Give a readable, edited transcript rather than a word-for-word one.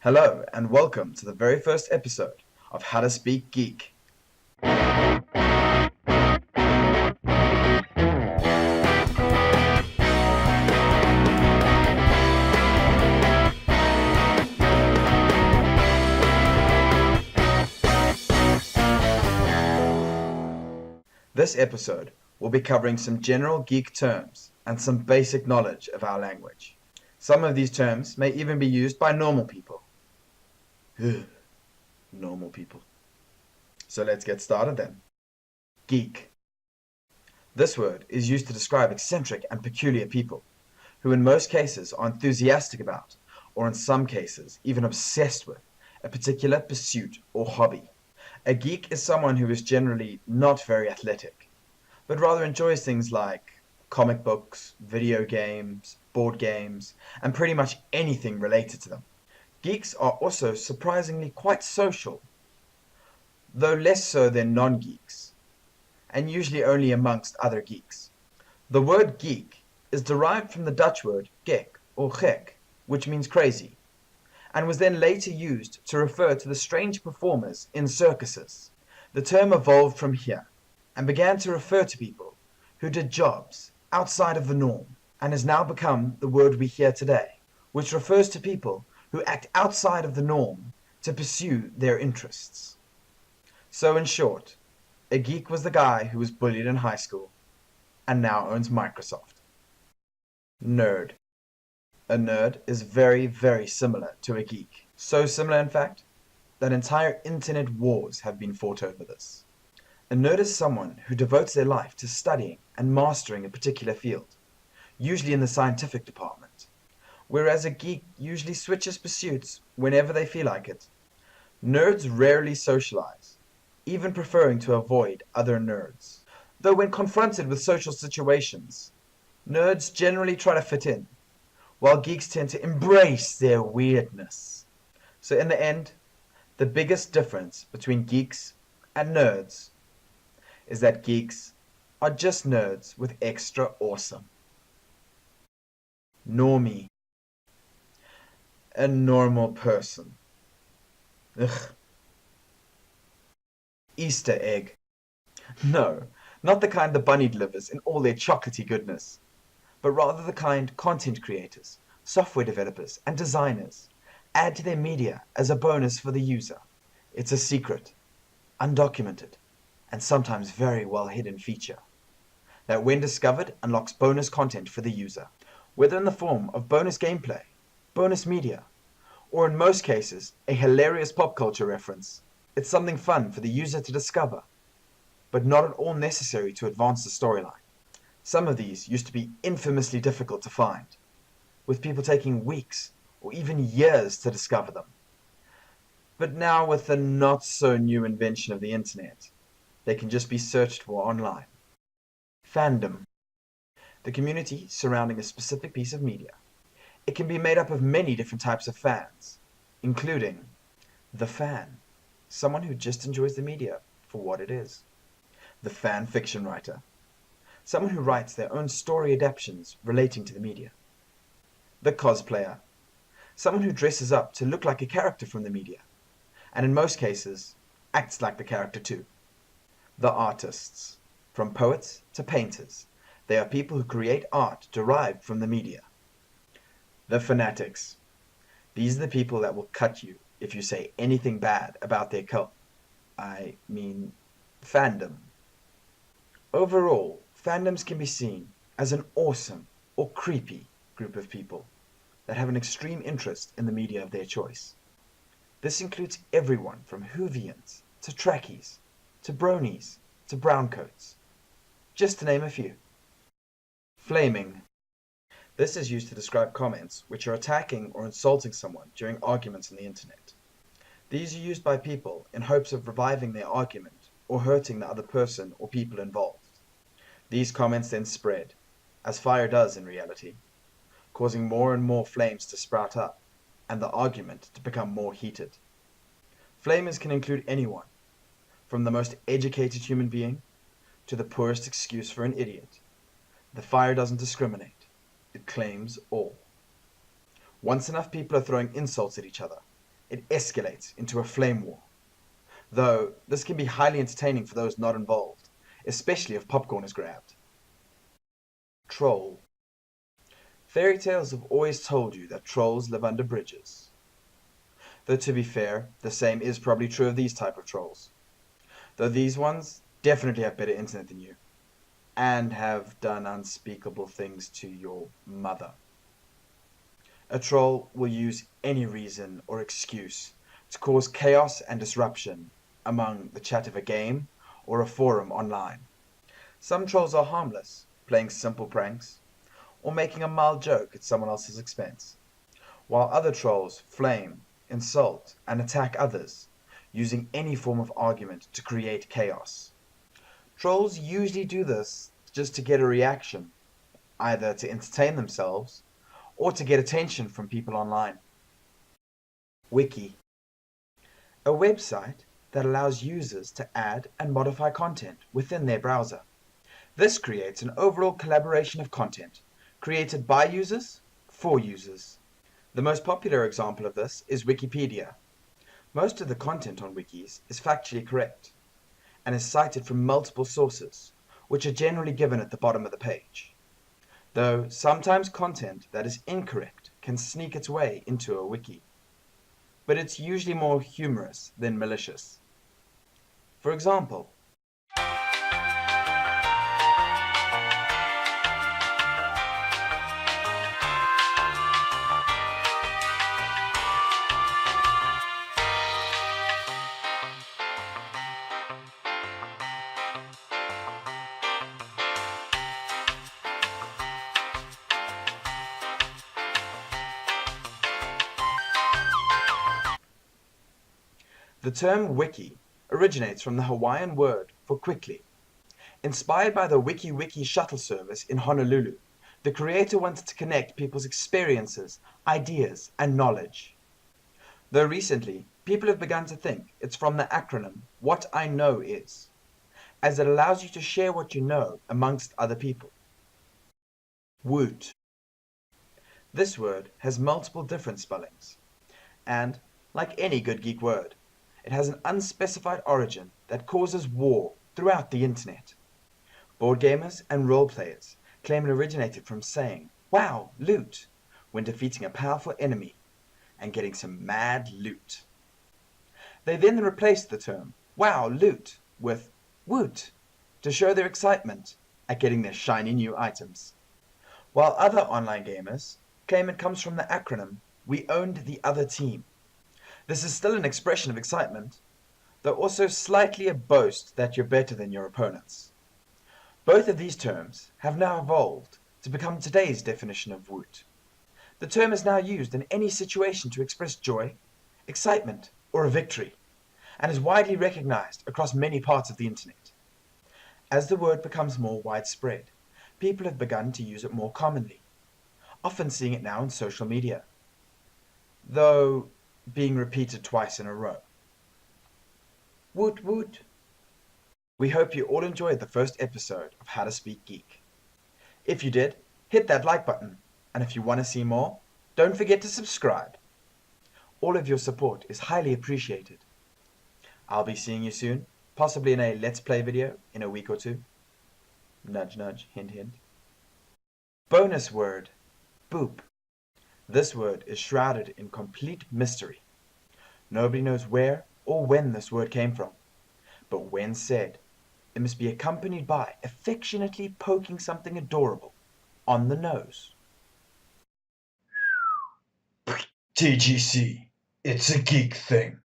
Hello, and welcome to the very first episode of How to Speak Geek. This episode will be covering some general geek terms and some basic knowledge of our language. Some of these terms may even be used by normal people. Normal people. So let's get started then. Geek. This word is used to describe eccentric and peculiar people, who in most cases are enthusiastic about, or in some cases even obsessed with, a particular pursuit or hobby. A geek is someone who is generally not very athletic, but rather enjoys things like comic books, video games, board games, and pretty much anything related to them. Geeks are also surprisingly quite social, though less so than non-geeks, and usually only amongst other geeks. The word geek is derived from the Dutch word gek or gek, which means crazy, and was then later used to refer to the strange performers in circuses. The term evolved from here and began to refer to people who did jobs outside of the norm, and has now become the word we hear today, which refers to people who act outside of the norm to pursue their interests. So in short, a geek was the guy who was bullied in high school and now owns Microsoft. Nerd. A nerd is very, very similar to a geek. So similar, in fact, that entire internet wars have been fought over this. A nerd is someone who devotes their life to studying and mastering a particular field, usually in the scientific department, whereas a geek usually switches pursuits whenever they feel like it. Nerds rarely socialize, even preferring to avoid other nerds. Though when confronted with social situations, nerds generally try to fit in, while geeks tend to embrace their weirdness. So in the end, the biggest difference between geeks and nerds is that geeks are just nerds with extra awesome. Normie. A normal person. Ugh. Easter egg. No, not the kind the bunny delivers in all their chocolatey goodness, but rather the kind content creators, software developers, and designers add to their media as a bonus for the user. It's a secret, undocumented, and sometimes very well hidden feature that when discovered unlocks bonus content for the user, whether in the form of bonus gameplay, bonus media, or in most cases a hilarious pop culture reference. It's something fun for the user to discover, but not at all necessary to advance the storyline. Some of these used to be infamously difficult to find, with people taking weeks or even years to discover them. But now with the not so new invention of the internet, they can just be searched for online. Fandom. The community surrounding a specific piece of media. It can be made up of many different types of fans, including the fan, someone who just enjoys the media for what it is. The fan fiction writer, someone who writes their own story adaptations relating to the media. The cosplayer, someone who dresses up to look like a character from the media, and in most cases, acts like the character too. The artists, from poets to painters, they are people who create art derived from the media. The fanatics, these are the people that will cut you if you say anything bad about their fandom. Overall, fandoms can be seen as an awesome or creepy group of people that have an extreme interest in the media of their choice. This includes everyone from Whovians to Trekkies to Bronies to Browncoats, just to name a few. Flaming. This is used to describe comments which are attacking or insulting someone during arguments on the internet. These are used by people in hopes of reviving their argument or hurting the other person or people involved. These comments then spread, as fire does in reality, causing more and more flames to sprout up and the argument to become more heated. Flamers can include anyone, from the most educated human being to the poorest excuse for an idiot. The fire doesn't discriminate, it claims all. Once enough people are throwing insults at each other, it escalates into a flame war. Though this can be highly entertaining for those not involved, especially if popcorn is grabbed. Troll. Fairy tales have always told you that trolls live under bridges. Though to be fair, the same is probably true of these type of trolls. Though these ones definitely have better internet than you, and have done unspeakable things to your mother. A troll will use any reason or excuse to cause chaos and disruption among the chat of a game or a forum online. Some trolls are harmless, playing simple pranks, or making a mild joke at someone else's expense, while other trolls flame, insult, and attack others, using any form of argument to create chaos. Trolls usually do this just to get a reaction, either to entertain themselves or to get attention from people online. Wiki. A website that allows users to add and modify content within their browser. This creates an overall collaboration of content, created by users, for users. The most popular example of this is Wikipedia. Most of the content on wikis is factually correct, and is cited from multiple sources, which are generally given at the bottom of the page. Though sometimes content that is incorrect can sneak its way into a wiki. But it's usually more humorous than malicious. For example, the term wiki originates from the Hawaiian word for quickly. Inspired by the Wiki shuttle service in Honolulu, the creator wanted to connect people's experiences, ideas, and knowledge. Though recently, people have begun to think it's from the acronym What I Know Is, as it allows you to share what you know amongst other people. Woot. This word has multiple different spellings, and, like any good geek word, it has an unspecified origin that causes war throughout the internet. Board gamers and role players claim it originated from saying, "Wow, loot," when defeating a powerful enemy and getting some mad loot. They then replaced the term, "Wow, loot," with "woot," to show their excitement at getting their shiny new items. While other online gamers claim it comes from the acronym, "We owned the other team." This is still an expression of excitement, though also slightly a boast that you're better than your opponents. Both of these terms have now evolved to become today's definition of woot. The term is now used in any situation to express joy, excitement, or a victory, and is widely recognized across many parts of the internet. As the word becomes more widespread, people have begun to use it more commonly, often seeing it now in social media, though being repeated twice in a row. Woot woot. We hope you all enjoyed the first episode of How to Speak Geek. If you did, hit that like button, and if you want to see more, don't forget to subscribe. All of your support is highly appreciated. I'll be seeing you soon, possibly in a Let's Play video in a week or two. Nudge nudge, hint hint. Bonus word, boop. This word is shrouded in complete mystery. Nobody knows where or when this word came from, but when said, it must be accompanied by affectionately poking something adorable on the nose. TGC, it's a geek thing.